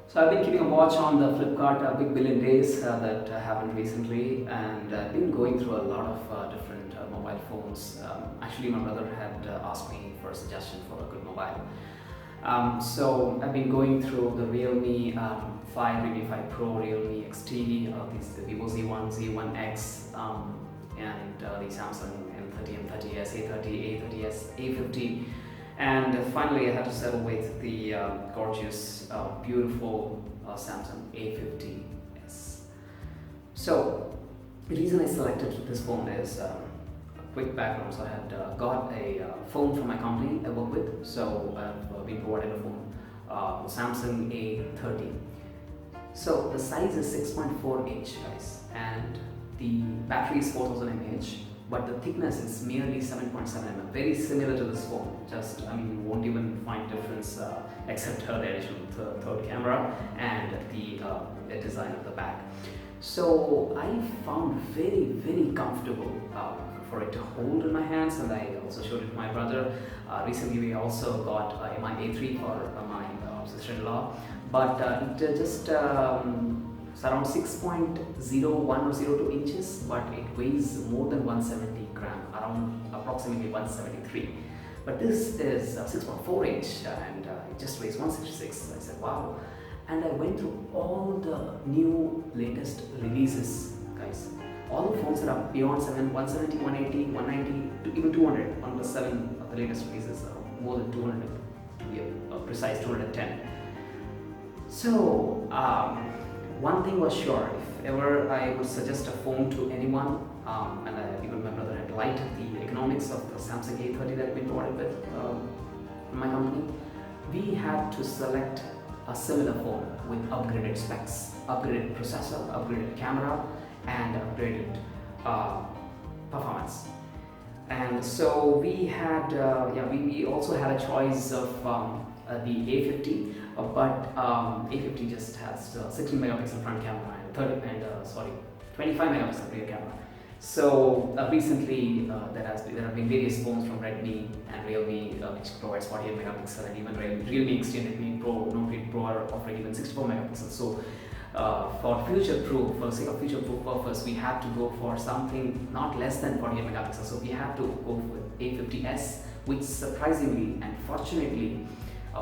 So I've been keeping a watch on the Flipkart Big Billion Days that happened recently, and I've been going through a lot of different mobile phones. Actually, my brother had asked me for a suggestion for a good mobile. So I've been going through the Realme 5, Realme 5 Pro, Realme XT, the Vivo Z1, Z1X, and the Samsung M30, M30s, A30, A30s, A50. And finally, I had to settle with the gorgeous, beautiful Samsung A50s. So, the reason I selected this phone is a quick background. So, I had got a phone from my company I work with. So, I've been provided a phone, Samsung A30. So, the size is 6.4 inch, guys, and the battery is 4000 mAh, but the thickness is merely 7.7 mm, very similar to this phone. Just, I mean, you won't even find difference except the additional third camera and the design of the back. So I found very comfortable for it to hold in my hands, and I also showed it to my brother. Recently, we also got a Mi A3 for my sister-in-law, but it's around 6.01 or 02 inches, but it weighs more than 170 gram, around approximately 173. But this is 6.4 inch and it just weighs 166. I said, wow. And I went through all the new latest releases, guys. All the phones that are beyond 170, 180, 190, even 200. OnePlus 7, the latest releases, more than 200, to be precise, 210. So, one thing was sure, if ever I would suggest a phone to anyone, and even my brother had liked the economics of the Samsung A30 that we provided with in my company, we had to select a similar phone with upgraded specs, upgraded processor, upgraded camera, and upgraded performance. And so we had, we also had a choice of the A50, but A50 just has 16 megapixel front camera and 25 megapixel rear camera. So recently there have been various phones from Redmi and Realme which provides 48 megapixel, and even Realme XT and Redmi Pro, Note 8 Pro are offering even 64 megapixels. So for the sake of future-proof purpose, we have to go for something not less than 48 megapixels. So we have to go with A50s, which surprisingly and fortunately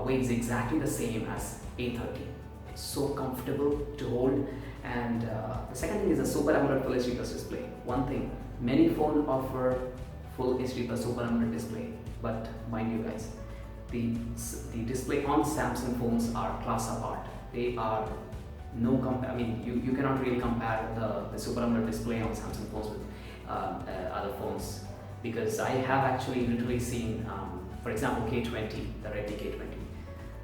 weighs exactly the same as A30. It's so comfortable to hold. And the second thing is a Super AMOLED Full HD Plus display. One thing, many phones offer Full HD Plus Super AMOLED display, but mind you guys, the display on Samsung phones are class apart. They are I mean, you cannot really compare the Super AMOLED display on Samsung phones with other phones, because I have actually literally seen, for example, K20, the Redmi K20.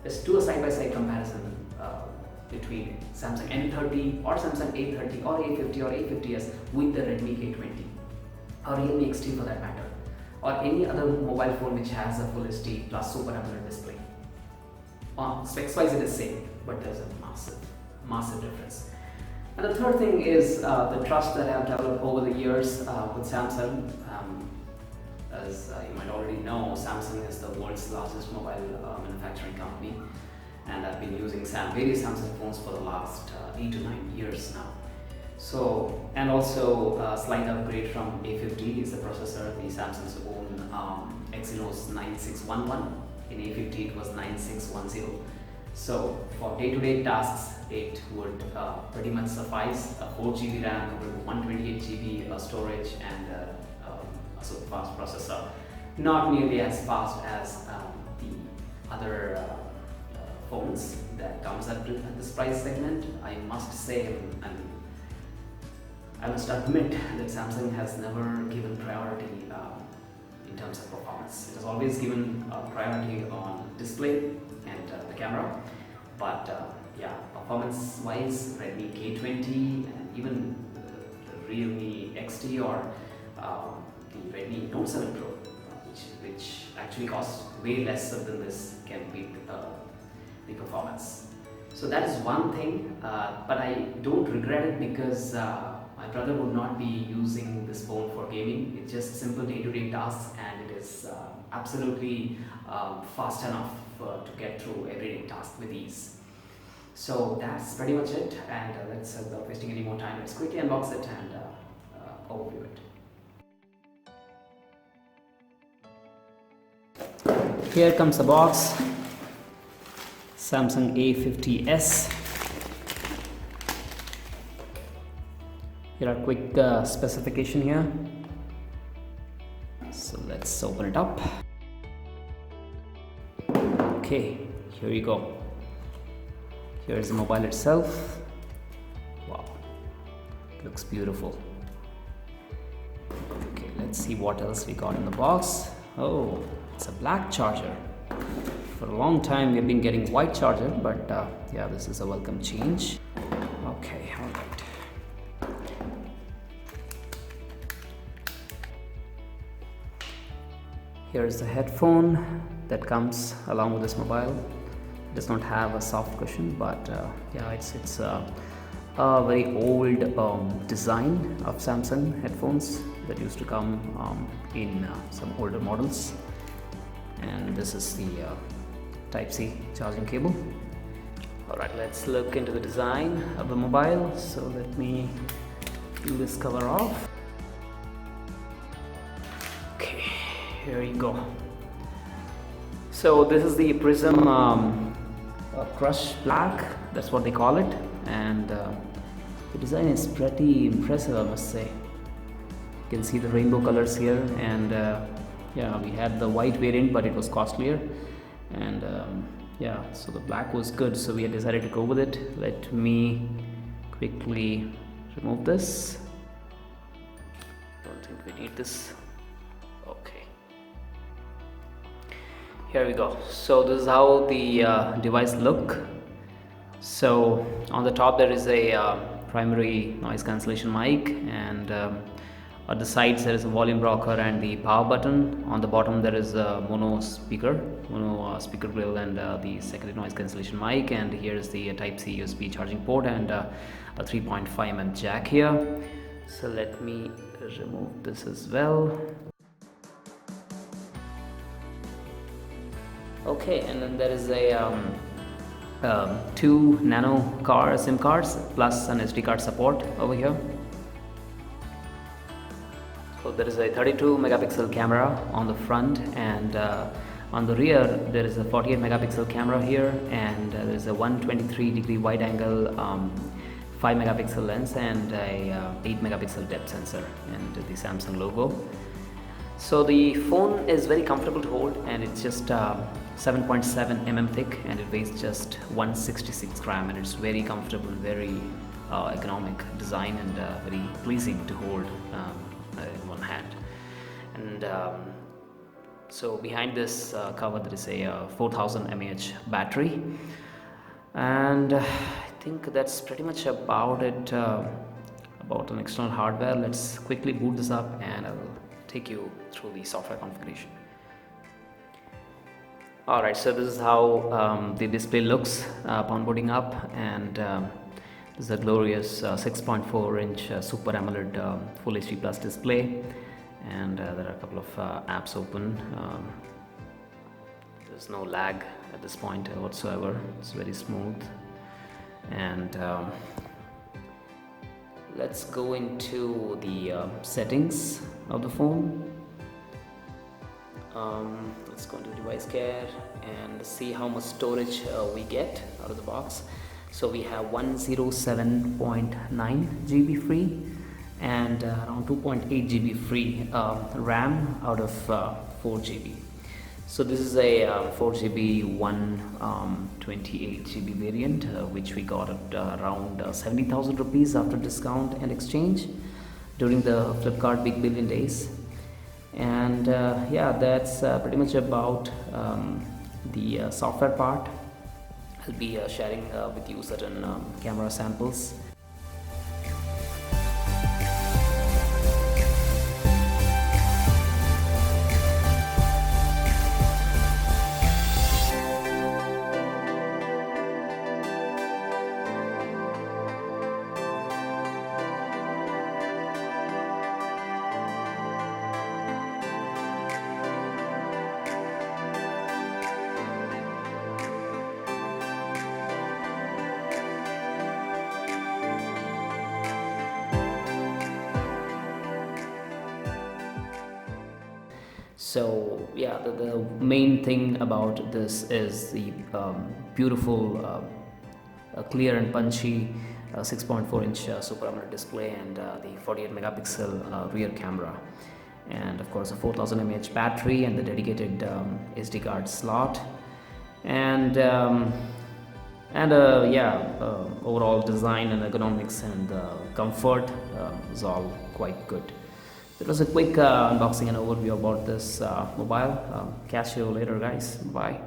Let's do a side-by-side comparison between Samsung M30 or Samsung A30 or A50 or A50s with the Redmi K20 or Realme XT for that matter, or any other mobile phone which has a Full HD plus Super AMOLED display. Specs-wise it is same, but there's a massive difference. And the third thing is the trust that I have developed over the years with Samsung. As you might already know, Samsung is the world's largest mobile manufacturing company, and I've been using various Samsung phones for the last 8 to 9 years now. So, and also a slight upgrade from A50 is the processor, the Samsung's own Exynos 9611. In A50 it was 9610. So for day-to-day tasks, it would pretty much suffice. A 4GB RAM, 128GB storage, and a super fast processor. Not nearly as fast as the other phones that comes at this price segment. I must say, and I must admit that Samsung has never given priority in terms of performance. It has always given priority on display and the camera, but performance-wise, Redmi K20 and even the Realme XT or the Redmi Note 7 Pro, which actually costs way less than this, can beat the performance. So that is one thing, but I don't regret it, because my brother would not be using this phone for gaming. It's just simple day-to-day tasks, and it is absolutely fast enough to get through everyday tasks with ease. So that's pretty much it, and let's without wasting any more time, let's quickly unbox it and overview it. Here comes the box. Samsung A50s. Here are quick specification here. So let's open it up. Okay, here you go. Here's the mobile itself. Wow, looks beautiful. Okay, let's see what else we got in the box. Oh, it's a black charger. For a long time we've been getting white charger, but yeah, this is a welcome change. Okay, all right. Here's the headphone that comes along with this mobile. It does not have a soft cushion, but yeah, it's a very old design of Samsung headphones that used to come in some older models. And this is the Type-C charging cable. Alright, let's look into the design of the mobile. So let me peel this cover off. Okay, here you go. So this is the Prism Crush Black, that's what they call it. And the design is pretty impressive, I must say. You can see the rainbow colors here, and yeah, we had the white variant, but it was costlier. And yeah, so the black was good, so we had decided to go with it. Let me quickly remove this. Don't think we need this. Okay, here we go. So this is how the device look. So on the top there is a primary noise cancellation mic, and at the sides there is a volume rocker and the power button. On the bottom there is a mono speaker grill, and the secondary noise cancellation mic. And here is the Type-C USB charging port, and a 3.5mm jack here. So let me remove this as well. Okay, and then there is a 2 nano SIM cards plus an SD card support over here. So there is a 32 megapixel camera on the front, and on the rear there is a 48 megapixel camera here, and there is a 123-degree wide angle 5 megapixel lens, and a 8 megapixel depth sensor, and the Samsung logo. So the phone is very comfortable to hold, and it's just 7.7 mm thick, and it weighs just 166 gram, and it's very comfortable, very economic design, and very pleasing to hold in one hand. And so behind this cover there is a 4000 mAh battery, and I think that's pretty much about it about an external hardware. Let's quickly boot this up, and I'll take you through the software configuration. Alright, so this is how the display looks upon booting up, and this is a glorious 6.4 inch Super AMOLED Full HD Plus display, and there are a couple of apps open. There's no lag at this point whatsoever, it's very smooth. And let's go into the settings of the phone. Let's go into device care and see how much storage we get out of the box. So we have 107.9 GB free, and around 2.8 GB free RAM out of 4 GB. So this is a 4 GB 128 GB variant, which we got at around 70,000 rupees after discount and exchange during the Flipkart Big Billion Days. And yeah, that's pretty much about the software part. I'll be sharing with you certain camera samples. So yeah, the main thing about this is the beautiful, clear and punchy 6.4-inch Super AMOLED display, and the 48 megapixel rear camera, and of course a 4000 mAh battery and the dedicated SD card slot, and overall design and ergonomics and comfort is all quite good. It was a quick unboxing and overview about this mobile. Catch you later, guys. Bye.